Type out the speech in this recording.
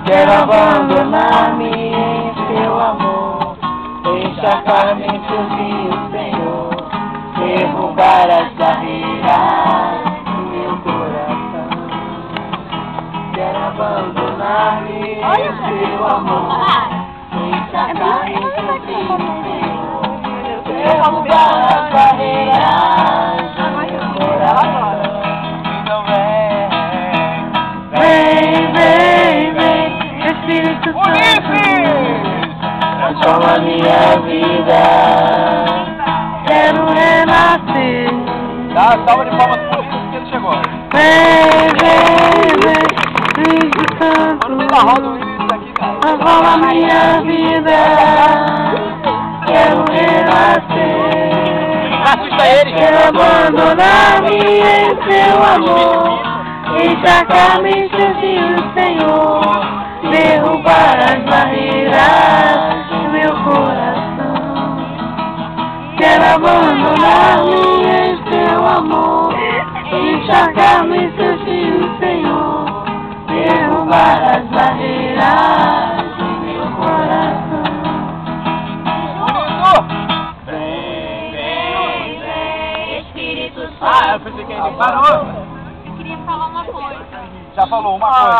Quero abandonar-me em seu amor, encharcar-me em seu rio, Senhor, derrubar as barreiras do meu coração. Quero abandonar-me em seu amor, encharcar-me em seu rio, Senhor, derrubar as barreiras do meu coração. Então vem, Espírito Santo, transforma minha vida. Quero renascer. Dá uma salva de palmas pro Ulisses que ele chegou. Vem, Espírito Santo, No meio da roda o Ulisses aqui, cara. transforma minha vida. Quero renascer. Assista ele. Quero abandonar-me em seu amor, encharcar-me em seu rio, Senhor, derrubar as barreiras do meu coração. Quero abandonar-me em seu amor, encharcar-me em seu rio, Senhor, derrubar as barreiras do meu coração. Vem, Espírito Santo. Ah, eu pensei que ele parou. Eu queria falar uma coisa. Já falou uma coisa.